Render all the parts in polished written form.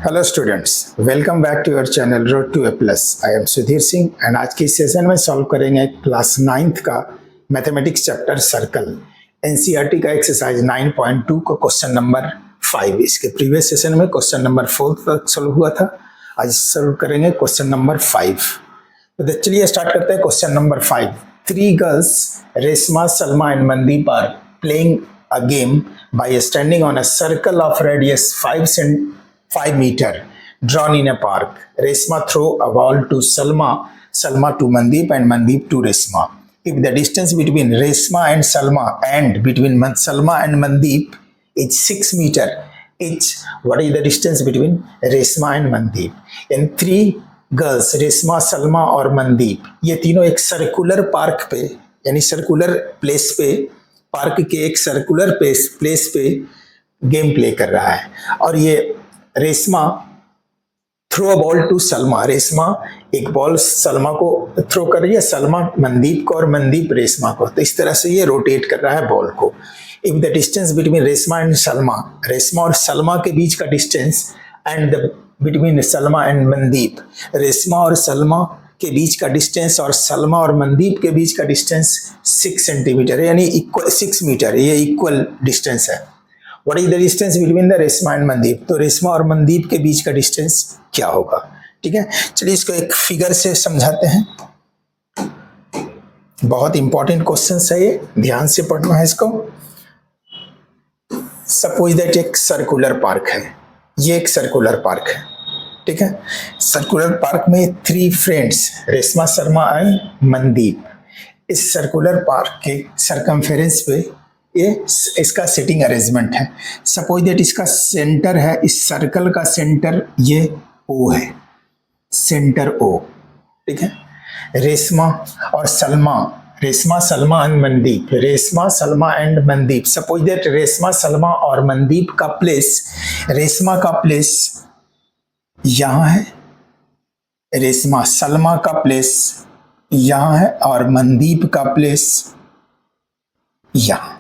Hello students, welcome back to your channel road to A plus. I am Sudhir Singh and आज के session में solve करेंगे class 9th का mathematics chapter circle, NCERT का exercise 9.2 को question number 5। इसके previous session में क्वेश्चन नंबर 4 तक सॉल्व हुआ था। आज सॉल्व करेंगे क्वेश्चन नंबर 5। तो चलिए स्टार्ट करते हैं question number 5। 3 girls Reshma, Salma and Mandeep are playing a game by standing on a circle of radius 5 meter drawn in a park. Resma throw a ball to Salma, Salma to Mandeep, and Mandeep to Resma. If the distance between Resma and Salma and between Salma and Mandeep is 6 meter each, what is the distance between Resma and Mandeep? And 3 girls Reshma, Salma और मनदीप, ये तीनों एक circular park पे यानी circular place पे, park के एक circular place पे गेम प्ले कर रहा है। और ये Reshma throw a ball to Salma, Reshma एक बॉल सलमा को थ्रो कर रही है, सलमा मनदीप को और मनदीप रेशमा को। तो इस तरह से ये रोटेट कर रहा है बॉल को। If the distance between Reshma and Salma, Reshma और सलमा के बीच का distance, and the between Salma and Mandeep, Reshma और सलमा के बीच का डिस्टेंस और सलमा और मनदीप के बीच का डिस्टेंस 6 सेंटीमीटर है, यानी इक्वल 6 मीटर, ये इक्वल डिस्टेंस है। What is the distance between the Reshma and Mandeep? तो रेशमा और मनदीप के बीच का डिस्टेंस क्या होगा? ठीक है, चलिए इसको एक फिगर से समझाते हैं। बहुत इंपॉर्टेंट क्वेश्चन है ये, ध्यान से पढ़ना है इसको। सपोज दैट एक सर्कुलर पार्क है, ये एक सर्कुलर पार्क है, ठीक है। सर्कुलर पार्क में 3 फ्रेंड्स रेशमा, शर्मा एंड मनदीप, इस सर्कुलर पार्क के सरकमफेरेंस पे ये इसका सिटिंग अरेंजमेंट है। सपोज दैट इसका सेंटर है, इस सर्कल का सेंटर ये ओ है, सेंटर ओ, ठीक है। रेशमा और Salma, Reshma, Salma and Mandeep, Reshma, Salma and Mandeep. Suppose that Reshma, Salma और मनदीप का प्लेस, रेशमा का प्लेस यहाँ है, रेशमा सलमा का प्लेस यहाँ है और मनदीप का प्लेस यहाँ।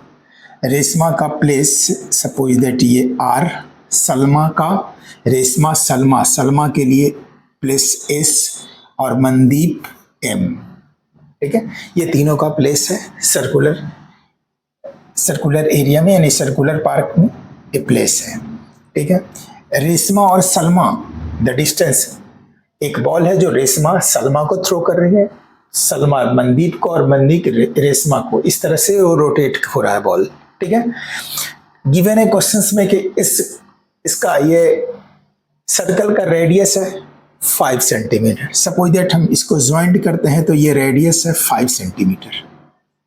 रेशमा का प्लेस सपोज दैट ये आर, सलमा का, रेशमा सलमा, सलमा के लिए प्लेस एस और मनदीप एम, ठीक है। ये तीनों का प्लेस है सर्कुलर एरिया में, यानी सर्कुलर पार्क में ये प्लेस है, ठीक है। रेशमा और सलमा, द डिस्टेंस, एक बॉल है जो रेशमा सलमा को थ्रो कर रही है, सलमा मनदीप को और मनदीप रेशमा को, इस तरह से वो रोटेट हो रहा है बॉल, ठीक है। गिवन है क्वेश्चंस में कि इसका ये सर्कल का रेडियस है 5 सेंटीमीटर। सपोज दैट हम इसको ज्वाइंट करते हैं तो ये रेडियस है 5 सेंटीमीटर,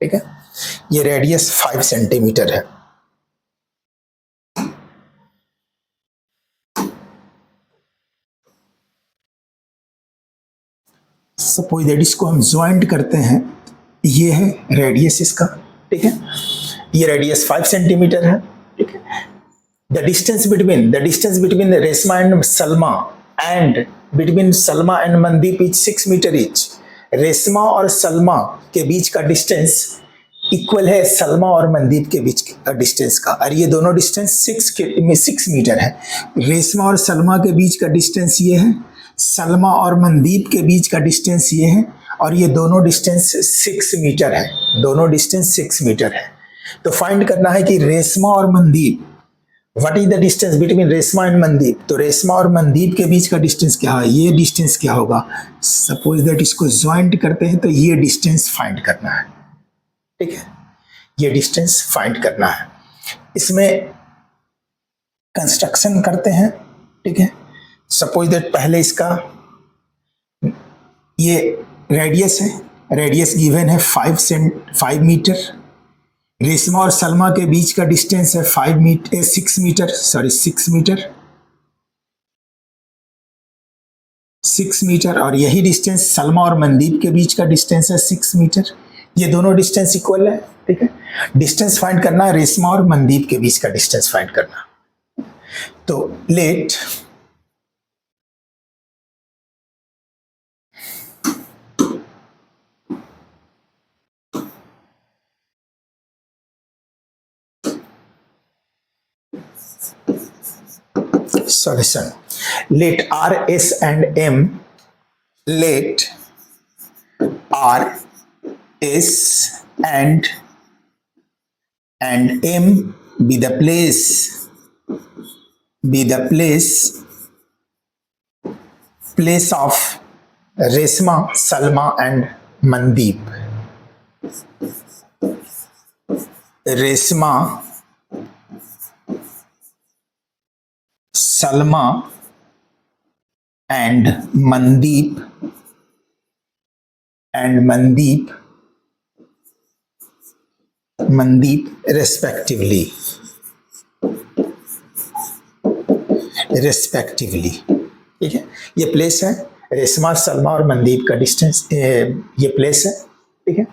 ठीक है। ये रेडियस 5 सेंटीमीटर है। सपोज दैट इसको हम ज्वाइंट करते हैं, ये है रेडियस इसका, ठीक है। ये रेडियस 5 सेंटीमीटर है, ठीक है। The distance between Reshma and Salma and between Salma and Mandeep is 6 metre each. Reshma और सलमा के बीच का डिस्टेंस इक्वल है सलमा और मनदीप के बीच का डिस्टेंस का, और ये दोनों डिस्टेंस 6 मीटर है। रेशमा और सलमा के बीच का डिस्टेंस ये है, सलमा और मनदीप के बीच का डिस्टेंस ये है, और ये दोनों डिस्टेंस 6 मीटर है, दोनों डिस्टेंस 6 मीटर है। तो फाइंड करना है कि रेशमा और Mandeep, what is the distance between Reshma and Mandeep. तो रेशमा और मनदीप के बीच का डिस्टेंस क्या है, ये डिस्टेंस क्या होगा। सपोज दैट इसको ज्वाइंट करते हैं तो ये डिस्टेंस फाइंड करना है, ठीक है। ये डिस्टेंस फाइंड करना है। इसमें कंस्ट्रक्शन करते हैं, ठीक है। सपोज दैट पहले इसका ये रेडियस है, रेडियस गिवन है 5 मीटर। रेशमा और सलमा के बीच का डिस्टेंस है 6 मीटर, 6 मीटर, और यही डिस्टेंस सलमा और मनदीप के बीच का डिस्टेंस है 6 मीटर। ये दोनों डिस्टेंस इक्वल है, ठीक है। डिस्टेंस फाइंड करना है, रेशमा और मनदीप के बीच का डिस्टेंस फाइंड करना। तो let solution, Let R, S and M, let R, S and M be the place of Resma, Salma and Mandeep. Resma, Salma and Mandeep respectively. ठीक है, ये प्लेस है रेशमा, सलमा और मनदीप का डिस्टेंस, ये प्लेस है। ठीक है,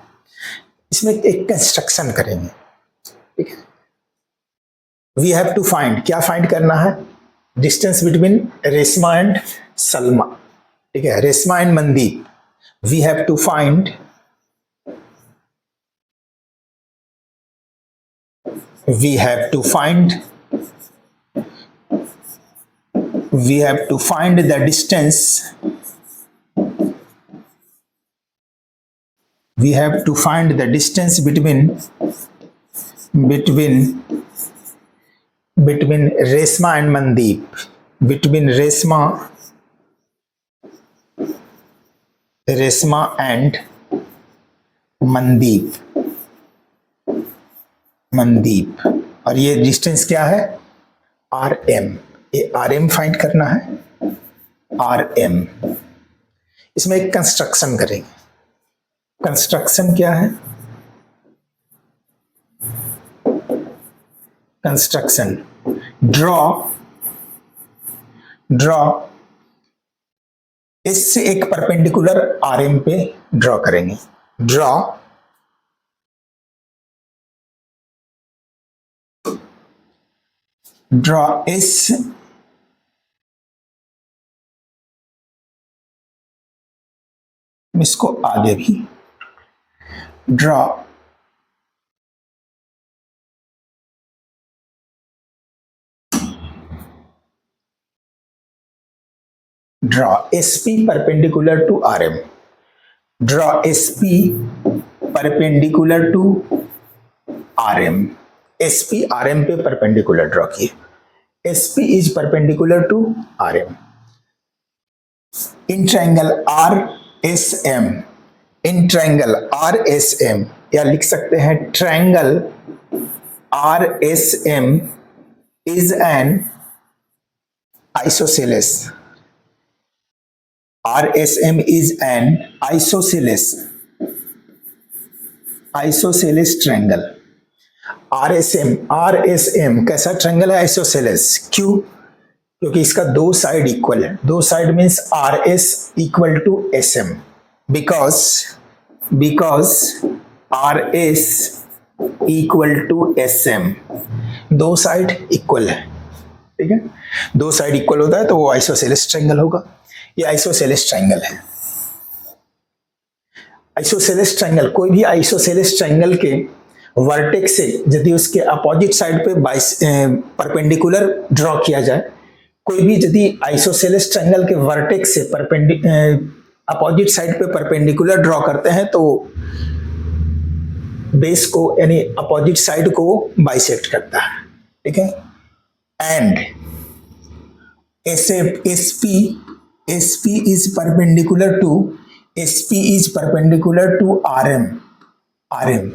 इसमें एक कंस्ट्रक्शन करेंगे। ठीक है, वी हैव टू फाइंड, क्या फाइंड करना है? Distance between Reshma and Salma. ठीक है, Reshma and Mandeep, we have to find the distance, between Resma and Mandeep, between Resma and Mandeep, और ये डिस्टेंस क्या है? RM, ये RM फाइंड करना है, RM। इसमें एक कंस्ट्रक्शन करेंगे। कंस्ट्रक्शन क्या है? कंस्ट्रक्शन, ड्रॉ इससे एक परपेंडिकुलर RM पे ड्रॉ करेंगे। ड्रॉ इस इसको आगे भी draw SP perpendicular to RM, draw SP perpendicular to RM, SP RM पे परपेंडिकुलर ड्रॉ किए, SP is perpendicular to RM। In triangle RSM, या लिख सकते हैं triangle RSM is an isosceles। RSM is an isosceles triangle। RSM कैसा triangle है? Isosceles. क्यों? क्योंकि इसका दो साइड इक्वल है। दो side means RS equal to SM, because RS equal to SM, दो साइड इक्वल है। ठीक है, दो साइड इक्वल होता है तो वो आइसोसेलेस ट्रायंगल होगा। ये आइसोसेलेस ट्रायंगल है। आइसोसेलेस ट्रायंगल, कोई भी आइसोसेलेस ट्रायंगल के वर्टेक्स से यदि उसके अपोजिट साइड पे परपेंडिकुलर ड्रॉ किया जाए, कोई भी यदि आइसोसेलेस ट्रायंगल के वर्टेक्स से अपोजिट साइड पे परपेंडिकुलर ड्रॉ करते हैं तो बेस को यानी अपोजिट साइड को बाइसेक्ट करता है। ठीक है, and SP is perpendicular to RM।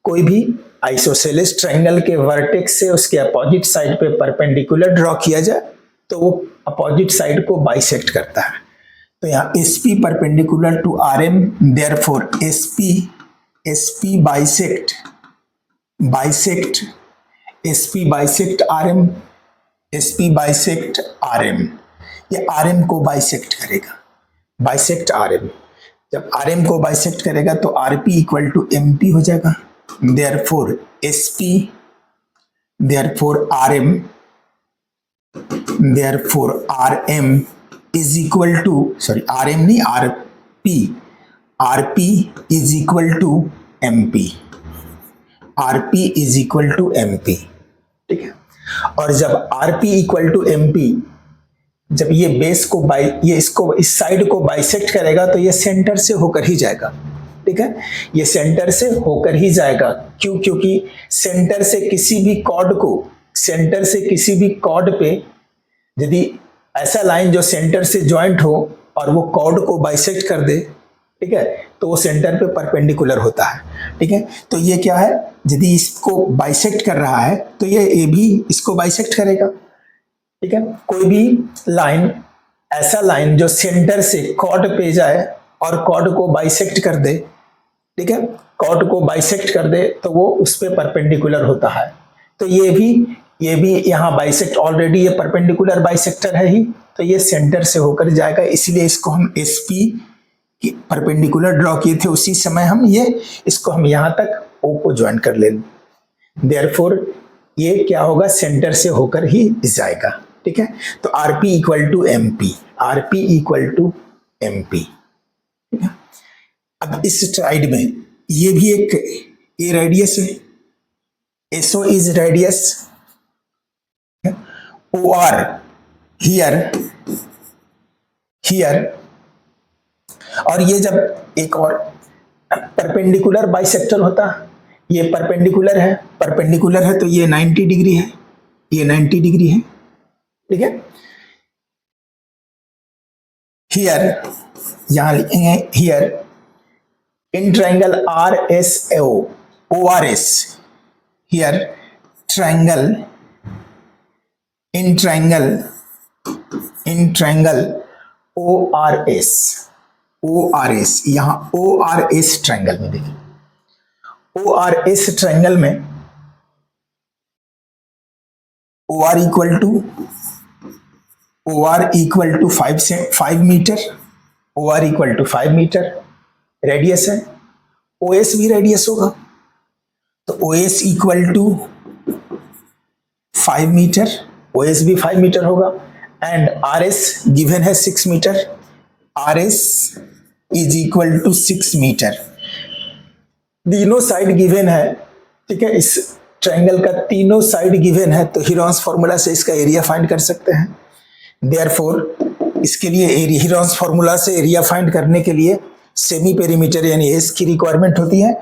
कोई भी आइसोसेलेस ट्रायंगल के वर्टेक्स से उसके अपोजिट साइड पे परपेंडिकुलर ड्रॉ किया जाए तो वो अपोजिट साइड को बाइसेक्ट करता है। तो यहाँ SP perpendicular to RM, therefore SP bisect RM, ये RM को बाइसेक्ट करेगा। बाइसेक्ट RM, जब RM को बाइसेक्ट करेगा तो RP इक्वल टू MP हो जाएगा। Therefore RM is equal to, RM नहीं RP is equal to MP। RP is equal to MP। ठीक है, और जब RP इक्वल टू MP जब ये बेस को ये इसको इस साइड को बाइसेक्ट करेगा तो ये सेंटर से होकर ही जाएगा, ठीक है, ये सेंटर से होकर ही जाएगा। क्यों? क्योंकि सेंटर से किसी भी कॉर्ड पे यदि ऐसा लाइन जो सेंटर से ज्वाइंट हो और वो कॉर्ड को बाइसेक्ट कर दे, ठीक है, तो वो सेंटर पे परपेंडिकुलर होता है, ठीक है। तो ये क्या है, यदि इसको बाइसेक्ट कर रहा है तो ये भी इसको बाइसेक्ट करेगा, ठीक है। कोई भी लाइन, ऐसा लाइन जो सेंटर से कॉर्ड पे जाए और कॉर्ड को बाइसेक्ट कर दे, ठीक है, कॉर्ड को बाइसेक्ट कर दे तो वो उस पे परपेंडिकुलर होता है। तो ये भी यहाँ बाइसेक्ट, ऑलरेडी ये परपेंडिकुलर बाइसेक्टर है ही, तो ये सेंटर से होकर जाएगा, इसलिए इसको हम एसपी की परपेंडिकुलर ड्रॉ किए थे उसी समय इसको हम यहाँ तक ओ को ज्वाइन कर लें। देयरफॉर ये क्या होगा, सेंटर से होकर ही जाएगा, ठीक है। तो आरपी इक्वल टू एमपी, ठीक है। अब इस साइड में ये भी एक ए रेडियस है, SO is radius, O R here, और ये जब एक और परपेंडिकुलर बाइसेक्टर होता, ये परपेंडिकुलर है तो ये 90 डिग्री है, ठीक है। हियर, यहां लिखेंगे here in triangle R S O R S, here triangle in triangle O R S, यहां ओ आर एस ट्रायंगल में देखिए, ओ आर एस ट्रायंगल में O R equal to 5 metre, O R equal to 5 metre radius है, O S भी radius होगा, तो O S equal to 5 metre, O S भी 5 metre होगा, एंड आर एस गिवन है 6 metre, R S is equal to 6 metre. तीनों side given है, ठीक है, इस ट्रायंगल का तीनों साइड गिवन है, तो हीरोन्स फॉर्मूला से इसका एरिया फाइंड कर सकते हैं। देयरफॉर इसके लिए हीरोन्स फॉर्मूला से एरिया फाइंड करने के लिए सेमी पेरीमीटर यानी एस की रिक्वायरमेंट होती है।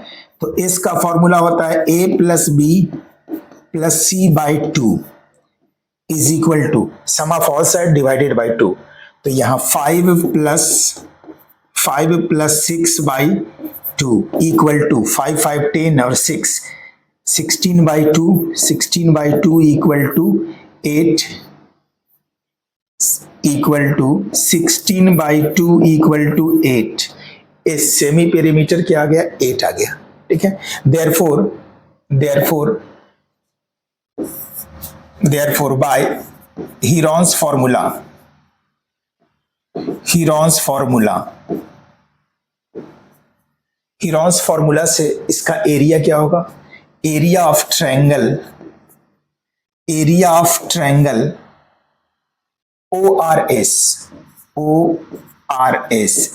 तो एस का फॉर्मूला होता है A plus B plus C by 2 is equal to sum of all side divided by 2। तो यहाँ 5 प्लस 6 बाई 2 इक्वल टू 5 5 10 और 6 16 by 2 equal to 8 equal to 16 by 2 equal to 8। इस सेमी पेरीमीटर क्या आ गया, 8 आ गया, ठीक है। देयरफॉर बाय हीरोन्स फॉर्मूला से इसका एरिया क्या होगा, area of triangle ORS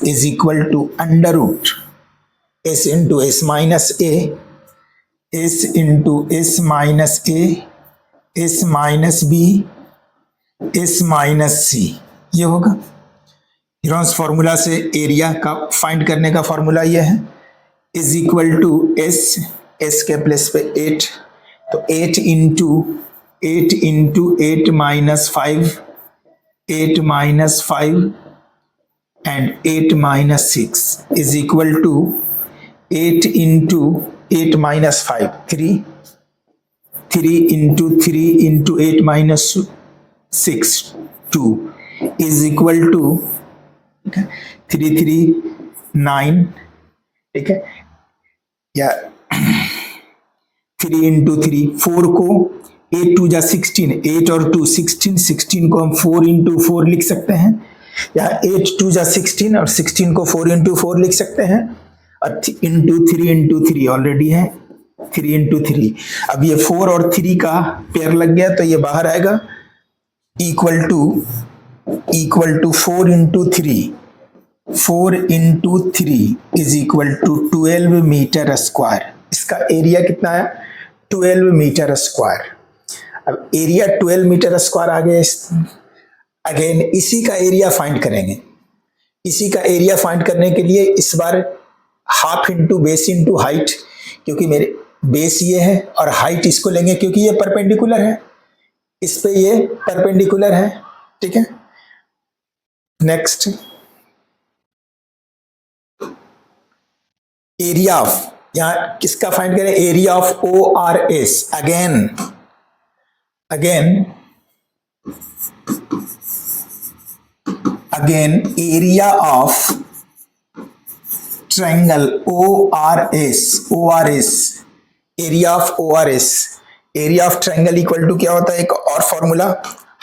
is equal to under root S into S minus A, S into S minus A, S minus B, S minus C, ये होगा। हीरोन्स फॉर्मूला से area का find करने का फॉर्मूला ये है, इज इक्वल टू एस के place पे 8, तो 8 into 8 minus 5 and 8 minus 6 is equal to 8 into 8 minus 5, 3 into 8 minus 6, 2 is equal to 3 3 9, ठीक है, या 3 into 3 4 को 8 2 जा 16, 8 और 2 16 को हम 4 into 4 लिख सकते हैं, या 8 2 जा 16 और 16 को 4 into 4 लिख सकते हैं, और into 3 ऑलरेडी है 3 into 3। अब ये 4 और 3 का पेयर लग गया तो ये बाहर आएगा, equal to 4 into 3 is equal to 12 metre square. इसका एरिया कितना है, 12 मीटर स्क्वायर। अब एरिया 12 मीटर स्क्वायर आ गया, अगेन इसी का एरिया फाइंड करेंगे। इसी का एरिया फाइंड करने के लिए इस बार half into base into height, क्योंकि मेरे बेस ये है और हाइट इसको लेंगे क्योंकि ये परपेंडिकुलर है, इस पे ये परपेंडिकुलर है। ठीक है, नेक्स्ट एरिया ऑफ, यहां किसका फाइंड करें, area of O R S. Again area of triangle ORS, area of ORS, area of triangle equal to क्या होता है, एक और formula,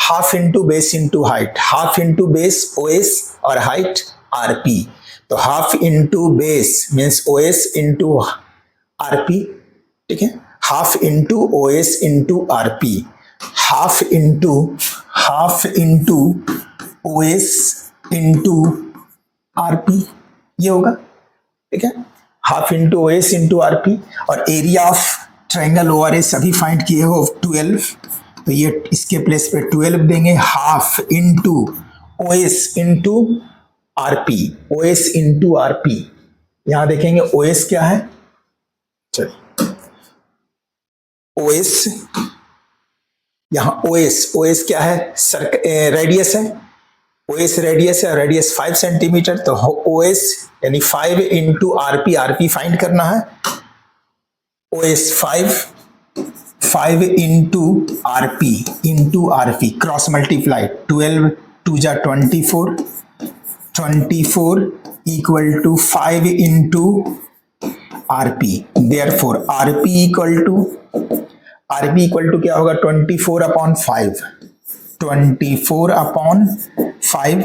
half into base into height, half into base OS और height RP। तो half into base means OS into RP। ठीक है, half into OS into RP, half into OS into RP, ये होगा। ठीक है, half into OS into RP। और area of triangle ORS अभी फाइंड किए हो 12, तो ये इसके प्लेस पे 12 देंगे, half into OS into RP, OS into RP। यहां देखेंगे OS क्या है, चलिए OS, यहां OS क्या है, रेडियस है, OS रेडियस है, रेडियस 5 सेंटीमीटर, तो OS यानी 5 इंटू RP फाइंड करना है। OS 5 into RP cross multiply, 12 2 जा 24 equal to 5 into RP। Therefore RP equal to क्या होगा, 24/5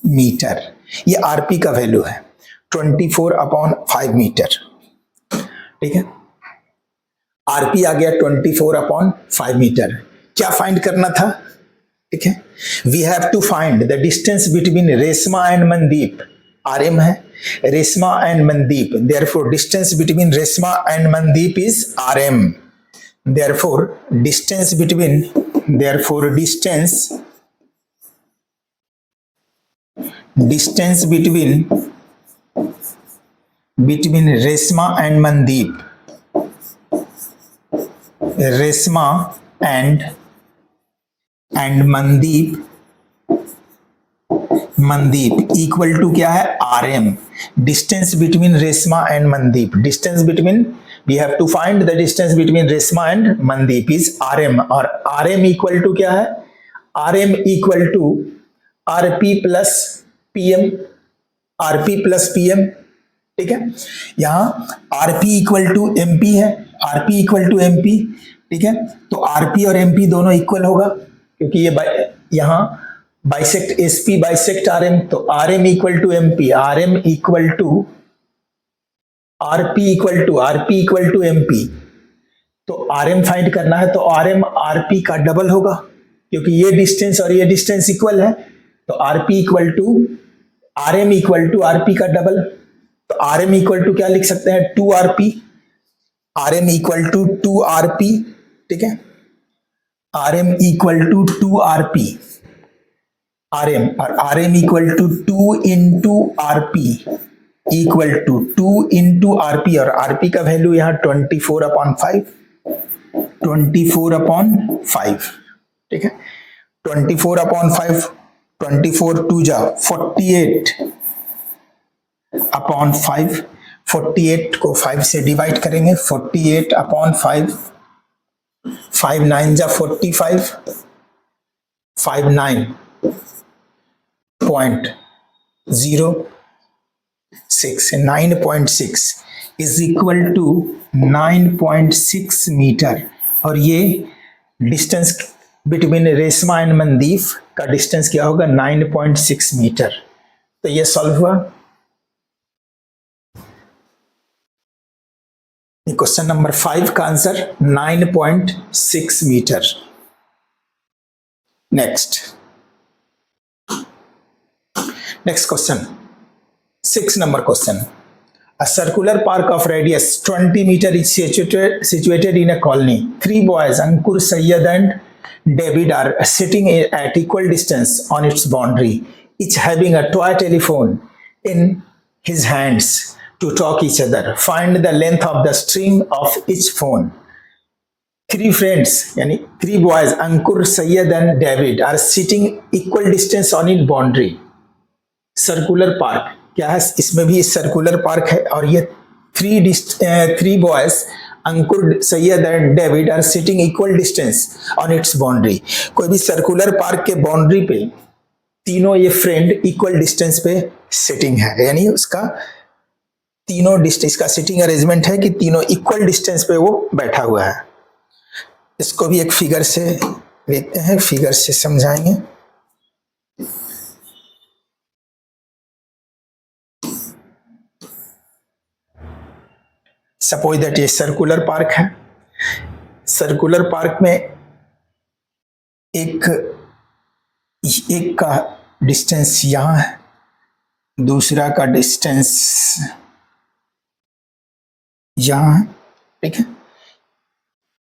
मीटर। ये RP का वैल्यू है 24/5 मीटर। ठीक है, RP आ गया 24/5 मीटर। क्या फाइंड करना था, ठीक है, we have to find the distance between Reshma and Mandeep, RM है, Reshma and Mandeep, therefore distance between Reshma and Mandeep is RM। therefore distance between Resma and Mandeep, Resma and Mandeep equal to क्या है, RM। distance between Resma and Mandeep, distance between, we have to find the distance between Resma and Mandeep is RM, और RM equal to क्या है, RM equal to RP plus PM, ठीक है, यहाँ RP equal to MP है, ठीक है, तो RP और MP दोनों इक्वल होगा क्योंकि ये यहाँ बाइसेक्ट SP बाइसेक्ट RM, तो RM equal to MP, RM equal to RP equal to MP। तो RM फाइंड करना है तो RM RP का डबल होगा क्योंकि ये डिस्टेंस और ये डिस्टेंस इक्वल है, तो RM इक्वल टू RP का डबल, तो RM इक्वल टू क्या लिख सकते हैं, 2RP, RM equal to 2RP। ठीक है, RM equal to 2RP, RM और RM equal to 2 into RP equal to 2 into RP, और RP का वैल्यू यहाँ 24/5, ठीक है, 24/5, 24 2 जा 48/5, 48 को 5 से डिवाइड करेंगे, 48/5, 5 9 जा 45, 5 9.06 इज इक्वल टू 9.6 मीटर, और ये distance between Reshma and Mandeep का डिस्टेंस क्या होगा, 9.6 मीटर। तो ये सॉल्व हुआ। क्वेश्चन नंबर 5 का answer 9.6 metre. Next question, 6 number question. A circular park of radius 20 meter is situated in a colony. 3 boys, Ankur, Sayyad and David are sitting at equal distance on its boundary, each having a toy telephone in his hands to talk each other. Find the length of the string of each phone. Three friends, यानी three boys, Ankur, Sayyed and David are sitting equal distance on its boundary. Circular park क्या है, इसमें भी circular park है और ये three boys Ankur Syed and David are sitting equal distance on its boundary. कोई भी सर्कुलर पार्क के बाउंड्री पे तीनों ये फ्रेंड इक्वल डिस्टेंस पे सिटिंग है, यानी उसका तीनों डिस्टेंस का सिटिंग अरेंजमेंट है कि तीनों इक्वल डिस्टेंस पे वो बैठा हुआ है. इसको भी एक फिगर से देखते हैं, फिगर से समझाएंगे. सपोज दैट ये सर्कुलर पार्क है. सर्कुलर पार्क में एक का डिस्टेंस यहां है, दूसरा का डिस्टेंस यहां है. ठीक है,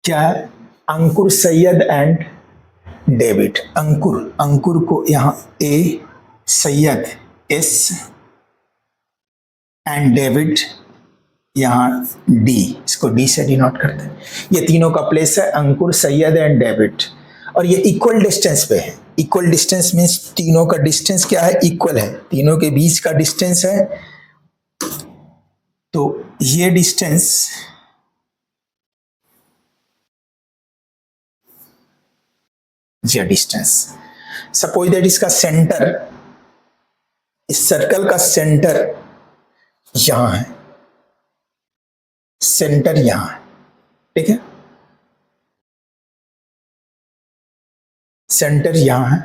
क्या अंकुर सैयद एंड डेविड. अंकुर को यहां ए, सैयद एस एंड डेविड यहाँ डी, इसको डी से डिनोट करते हैं. ये तीनों का प्लेस है अंकुर सैयद एंड डेविड और ये इक्वल डिस्टेंस पे है. इक्वल डिस्टेंस मीन्स तीनों का डिस्टेंस क्या है, इक्वल है. तीनों के बीच का डिस्टेंस है, तो ये डिस्टेंस सपोज दैट इसका सेंटर, इस सर्कल का सेंटर यहां है, सेंटर यहां है. ठीक है, सेंटर यहां है.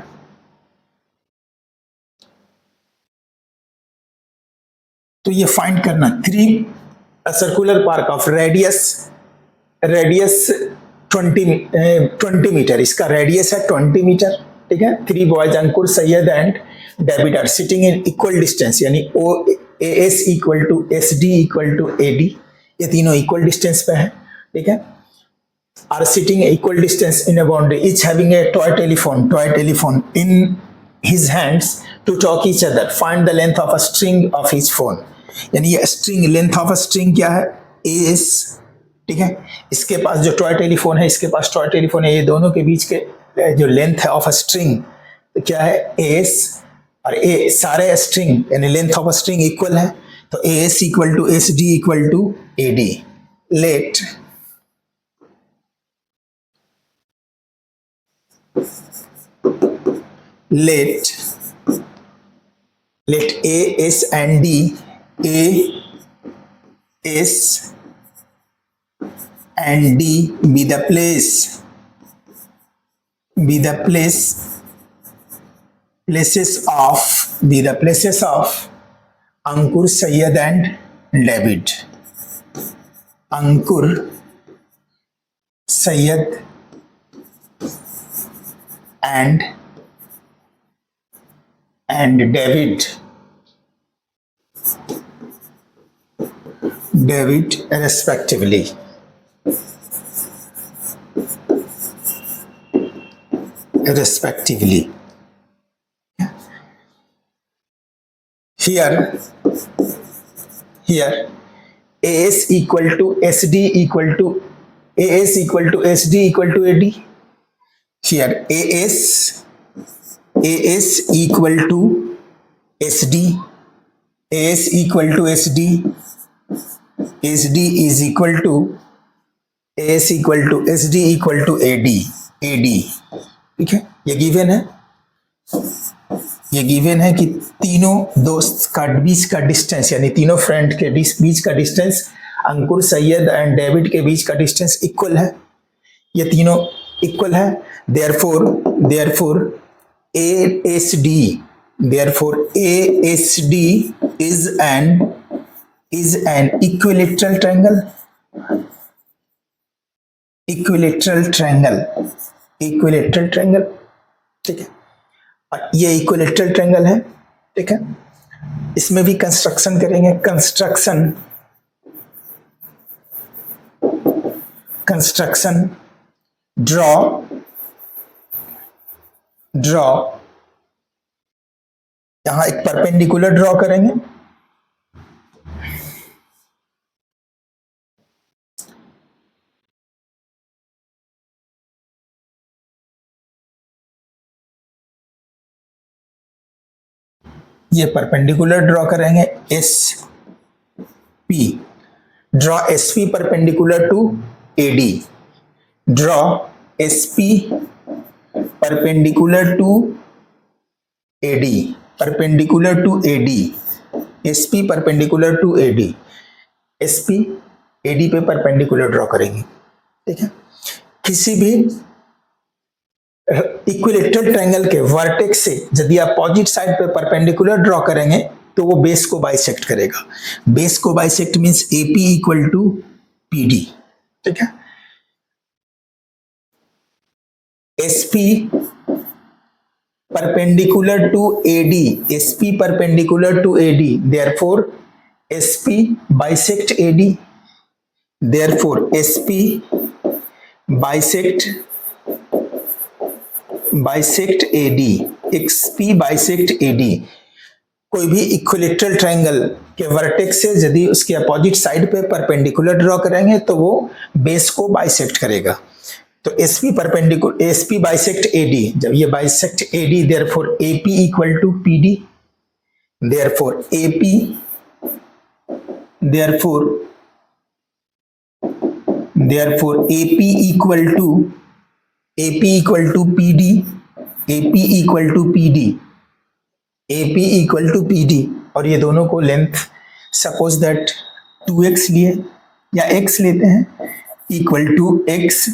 तो ये फाइंड करना circular park of radius 20 metre. इसका रेडियस है 20 मीटर. ठीक है, three boys Ankur Syed and David are sitting in equal distance, यानी O S equal to S D equal to A D. ये तीनों इक्वल डिस्टेंस पे है. ठीक है, are sitting equal distance in a boundary, each having a toy telephone in his hands to talk each other. Find the length of a string of his phone. यानी ये string, length of a string क्या है, S. ठीक है, इसके पास जो toy telephone है, इसके पास टॉय टेलीफोन है, ये दोनों के बीच के जो लेंथ है ऑफ अ स्ट्रिंग तो क्या है, एस. और ए सारे स्ट्रिंग यानी length of a string equal है, तो S equal to S D equal to A D. Let A S and D, A S and D be the places of Ankur, Sayyed and David. Ankur, Sayyed and David respectively. Here AS equal to SD equal to AS equal to SD equal to AD. Here AS equal to SD, AS equal to SD, SD is equal to AS equal to SD equal to AD. ठीक है, ये given है कि तीनों दोस्त का बीच का distance, यानी तीनों फ्रेंड के बीच का distance Ankur, Syed and David के बीच का डिस्टेंस इक्वल है. ये तीनों इक्वल है. Therefore ASD is an equilateral triangle. ठीक है, और ये इक्विलेटरल ट्रायंगल है. ठीक है, इसमें भी कंस्ट्रक्शन करेंगे. कंस्ट्रक्शन ड्रॉ ड्रॉ, यहां एक परपेंडिकुलर ड्रॉ करेंगे, ये परपेंडिकुलर ड्रॉ करेंगे S P, draw S P perpendicular to A D, draw S P perpendicular to A D, perpendicular to A D, S P perpendicular to A D, S P A D पे perpendicular draw करेंगे। ठीक है, किसी भी equilateral triangle के vertex से यदि आप अपोजिट साइड पे परपेंडिकुलर ड्रॉ करेंगे तो वो बेस को बाइसेक्ट करेगा। बेस को bisect means AP equal to PD. ठीक है, SP perpendicular to AD, SP perpendicular to AD, therefore SP bisect AD, therefore SP bisect AD, XP bisect AD. कोई भी इक्विलेटरल ट्रायंगल के वर्टेक्स से यदि उसके अपोजिट साइड पे परपेंडिकुलर ड्रॉ करेंगे तो वो बेस को बाइसेक्ट करेगा। तो SP perpendicular, SP bisect AD, जब ये bisect AD, therefore AP equal to PD, therefore AP, therefore AP equal to PD, AP equal to PD, AP equal to PD. और ये दोनों को लेंथ सपोज दैट 2x लिए या x लेते हैं, इक्वल टू x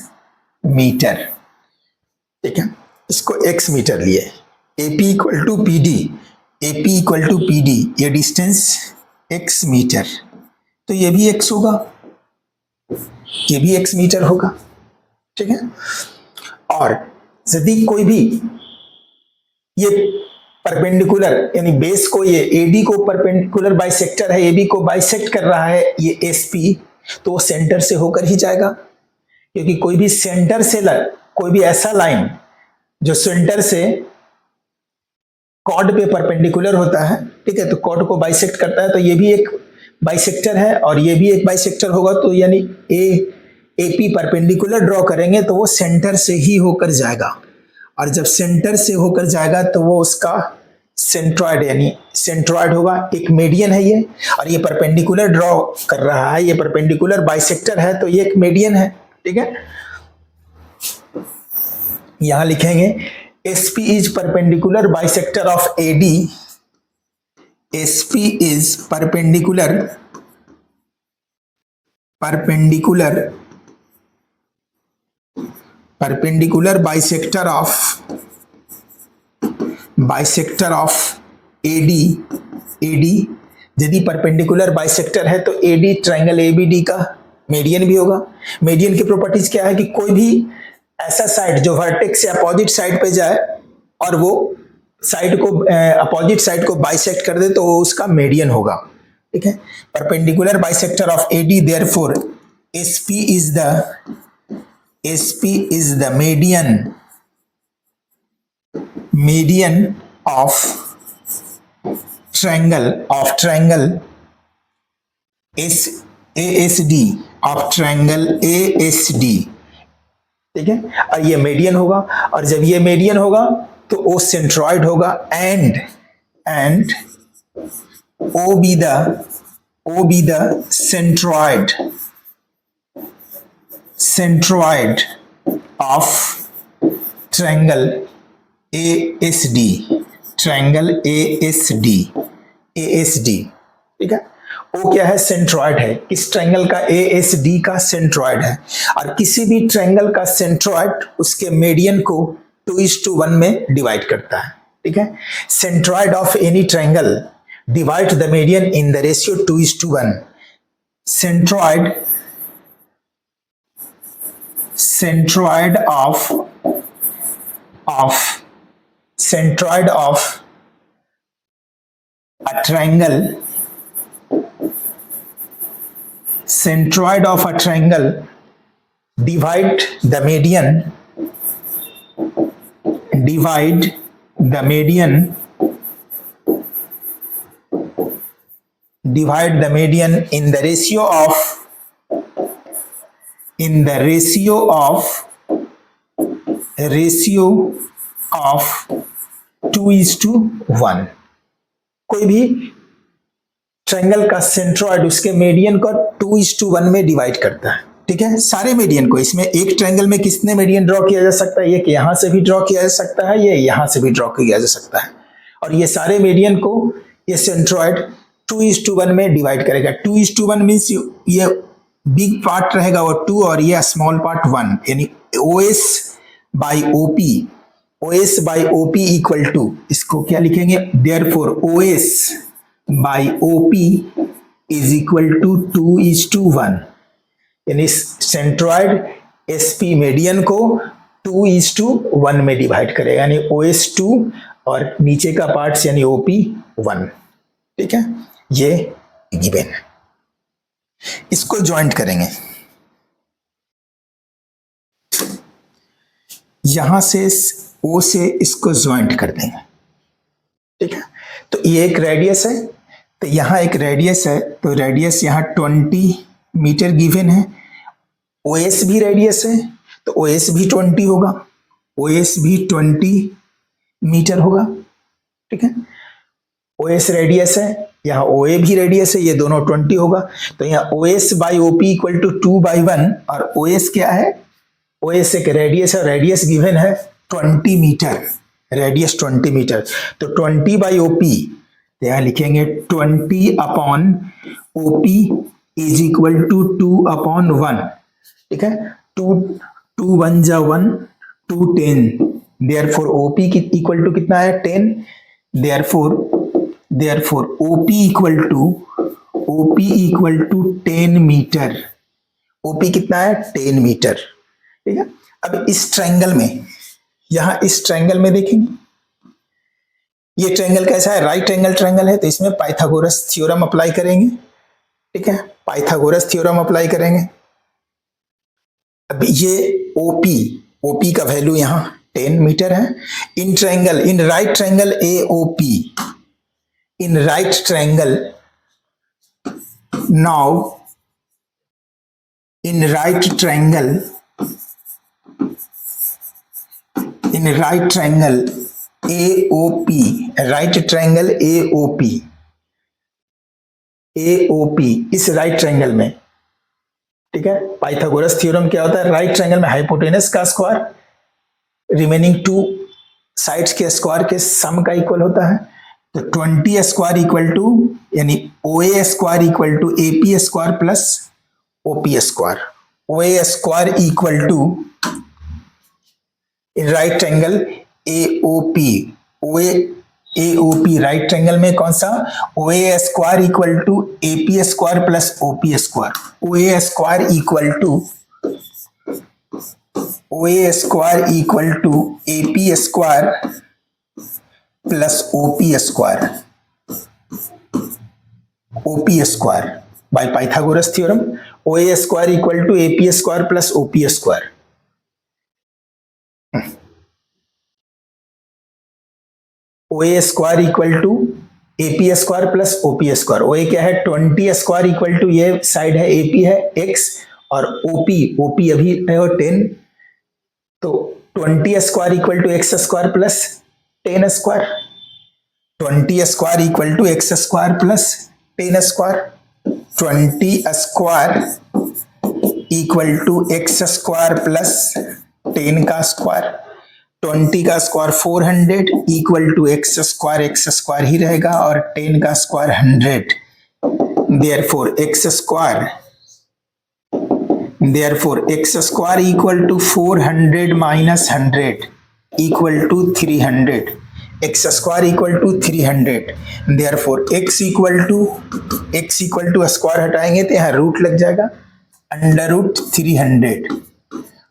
मीटर। ठीक है, इसको x मीटर लिए, AP equal to PD, AP equal to PD, ये डिस्टेंस x मीटर, तो ये भी x होगा, ये भी x मीटर होगा। ठीक है, और यदि कोई भी ये परपेंडिकुलर यानी बेस को, ये एडी को परपेंडिकुलर बाइसेक्टर है, एबी को बाइसेक्ट कर रहा है ये एसपी, तो वो सेंटर से होकर ही जाएगा, क्योंकि कोई भी सेंटर से कोई भी ऐसा लाइन जो सेंटर से कॉर्ड पे परपेंडिकुलर होता है, ठीक है, तो कॉर्ड को बाइसेक्ट करता है, तो ये भी एक बाइसेक्टर है और ये भी एक बाइसेक्टर होगा। तो यानी एपी परपेंडिकुलर ड्रॉ करेंगे तो वो सेंटर से ही होकर जाएगा, और जब सेंटर से होकर जाएगा तो वो उसका सेंट्रॉइड यानी सेंट्रॉइड होगा। एक मीडियन है ये, और ये परपेंडिकुलर ड्रॉ कर रहा है, ये परपेंडिकुलर बाइसेक्टर है, तो ये एक मीडियन है। ठीक है, यहां लिखेंगे SP is perpendicular bisector of AD, SP is perpendicular bisector of AD, यदि परपेंडिकुलर बाइसेक्टर है तो एडी ट्रायंगल एबीडी का मीडियन भी होगा। मीडियन की प्रॉपर्टीज क्या है कि कोई भी ऐसा साइड जो वर्टेक्स से अपोजिट साइड पे जाए और वो साइड को अपोजिट साइड को बाइसेक्ट कर दे तो वो उसका मीडियन होगा। ठीक है, perpendicular bisector of AD, therefore SP is the median of triangle ASD, of triangle ASD। ठीक है, और ये मीडियन होगा, और जब ये मीडियन होगा तो ओ सेंट्रॉइड होगा, and O be the centroid of triangle ASD, triangle ASD। ठीक है, वो क्या है, सेंट्रॉइड है, किस ट्रायंगल का, ASD का सेंट्रॉइड है। और किसी भी ट्रायंगल का सेंट्रॉइड उसके मीडियन को 2:1 में डिवाइड करता है। ठीक है, centroid of any triangle divide the median in the ratio 2:1। centroid of a triangle divide the median divide the median in the ratio of 2:1। कोई भी ट्रायंगल का सेंट्रॉइड उसके मीडियन को 2:1 में डिवाइड करता है। ठीक है, सारे मीडियन को। इसमें एक ट्रायंगल में कितने मीडियन ड्रॉ किया जा सकता है? एक यहां से भी ड्रॉ किया जा सकता है, ये यहां से भी ड्रॉ किया जा सकता है, और ये सारे मीडियन को ये सेंट्रॉइड 2:1 में डिवाइड करेगा। 2:1 मीन्स ये बिग पार्ट रहेगा वो 2 और ये स्मॉल पार्ट 1, यानी OS by OP equal to, इसको क्या लिखेंगे? Therefore OS by OP is equal to 2:1, यानी सेंट्रॉइड SP मीडियन को 2:1 में डिवाइड करेगा, यानी OS 2 और नीचे का पार्ट यानी OP 1। ठीक है, ये गिवन है। इसको ज्वाइंट करेंगे, यहां से O से इसको ज्वाइंट कर देंगे। ठीक है, तो ये एक रेडियस है, तो यहां एक रेडियस है, तो रेडियस यहां 20 मीटर गिवन है। OS भी रेडियस है, तो OS भी 20 होगा, OS भी 20 मीटर होगा। ठीक है, OS रेडियस है, यहाँ OA भी रेडियस है, ये दोनों 20 होगा, तो यहाँ OS by OP equal to 2/1, और OS क्या है? OS एक रेडियस है, रेडियस गिवन है 20 मीटर, रेडियस 20 मीटर, तो 20 बाई OP, यहाँ लिखेंगे 20 upon OP is equal to 2/1। ठीक है, 2 1 जा 1, 2 10, देयरफॉर OP इक्वल टू कितना है? 10, therefore OP equal to 10 metre. OP कितना है? 10 मीटर। ठीक है, अब इस ट्रायंगल में, यहां इस ट्रायंगल में देखेंगे, ये ट्रायंगल कैसा है? राइट एंगल ट्रायंगल है, तो इसमें पाइथागोरस थ्योरम अप्लाई करेंगे। ठीक है, पाइथागोरस थ्योरम अप्लाई करेंगे। अब ये OP का वैल्यू यहां 10 मीटर है। In triangle, in right triangle AOP, in right triangle, now in right triangle AOP, right triangle AOP इस राइट ट्रायंगल में, ठीक है, पाइथागोरस थ्योरम क्या होता है? राइट ट्रायंगल में हाइपोटेनस का स्क्वायर रिमेनिंग 2 साइड्स के स्क्वायर के सम का इक्वल होता है, तो 20 स्क्वायर इक्वल टू, यानी OA square equal to AP square plus OP square. OA square equal to in right triangle AOP right triangle में कौन सा? OA square equal to AP square plus OP square. OA square equal to AP square plus OP square by Pythagoras theorem. OA square equal to AP square plus OP square. OA square equal to AP square plus OP square. OA क्या है? 20 square equal to, ये side है AP है x, और OP अभी है 10, तो 20 square equal to x square plus 10 square. 20 square equal to x square plus 10 square. 20 square equal to x square plus 10 का स्क्वायर। 20 का square 400 equal to x square ही रहेगा, और 10 का square 100। Therefore x square equal to 400 minus 100 equal to 300। x square equal to 300। Therefore x equal to square हटाएंगे तो यहाँ root लग जाएगा, अंडर रूट 300,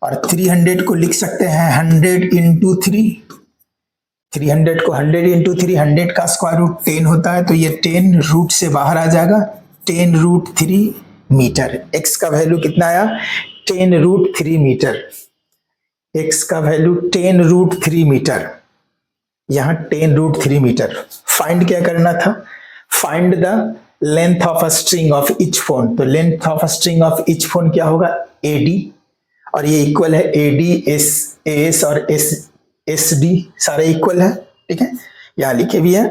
और 300 को लिख सकते हैं 100 इंटू 3। 300 को 100 इंटू 3, 100 का स्क्वायर रूट 10 होता है, तो ये 10 रूट से बाहर आ जाएगा, 10√3 मीटर। x का वैल्यू कितना आया? 10√3 मीटर। x का वैल्यू 10√3 मीटर। यहाँ 10√3 मीटर। फाइंड क्या करना था? Find the length of a string of each phone. तो length of a string of each phone क्या होगा? AD, और ये इक्वल है AD, AS और SD, सारे इक्वल है। ठीक है, यहाँ लिखे भी है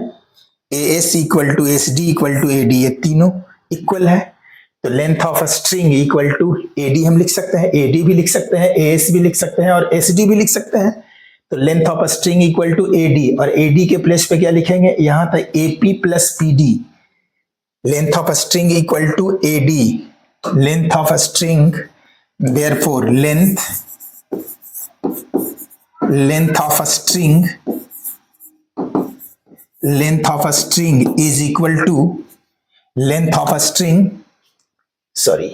AS equal to SD equal to AD, ये तीनों इक्वल है। तो length of a string equal to AD हम लिख सकते हैं, AD भी लिख सकते हैं, AS भी लिख सकते हैं और SD भी लिख सकते हैं। तो length of a string equal to AD, और AD के प्लेस पे क्या लिखेंगे? यहां था AP plus PD। Length of a string equal to AD, length of a string, therefore length of a string is equal to length of a string, sorry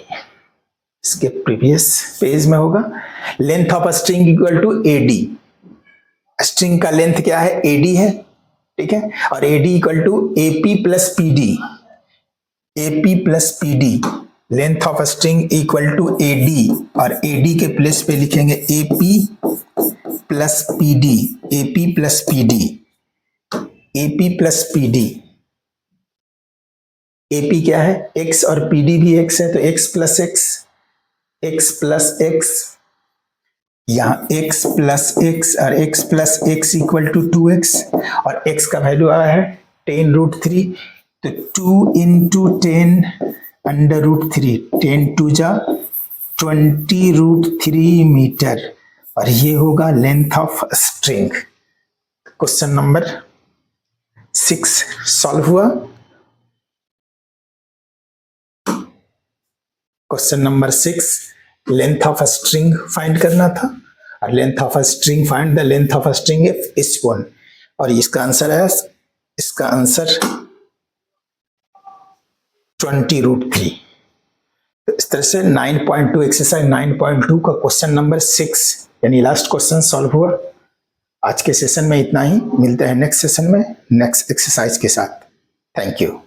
इसके previous page में होगा, length of a string equal to AD। String का length क्या है? AD है, ठीक है, और AD equal to AP plus PD, AP plus PD। Length of a string equal to AD, और AD के प्लेस पे लिखेंगे AP plus PD, AP plus PD, AP plus PD। AP क्या है? X, और PD भी X है, तो X plus X plus X, यहाँ X प्लस X और X plus X equal to 2X, और X का वैल्यू आया है 10√3, तो 2 इंटू 10 √3, 10 टू जा 20√3 मीटर, और ये होगा length of string. Question number 6 solve हुआ। Question number 6, length of a string find करना था, और length of a string, find the length of a string if each one, और इसका आंसर है, इसका आंसर 20√3। इस तरह से 9.2 एक्सरसाइज 9.2 का क्वेश्चन नंबर 6 यानी लास्ट क्वेश्चन सॉल्व हुआ। आज के सेशन में इतना ही, मिलते हैं नेक्स्ट सेशन में नेक्स्ट एक्सरसाइज के साथ। Thank you.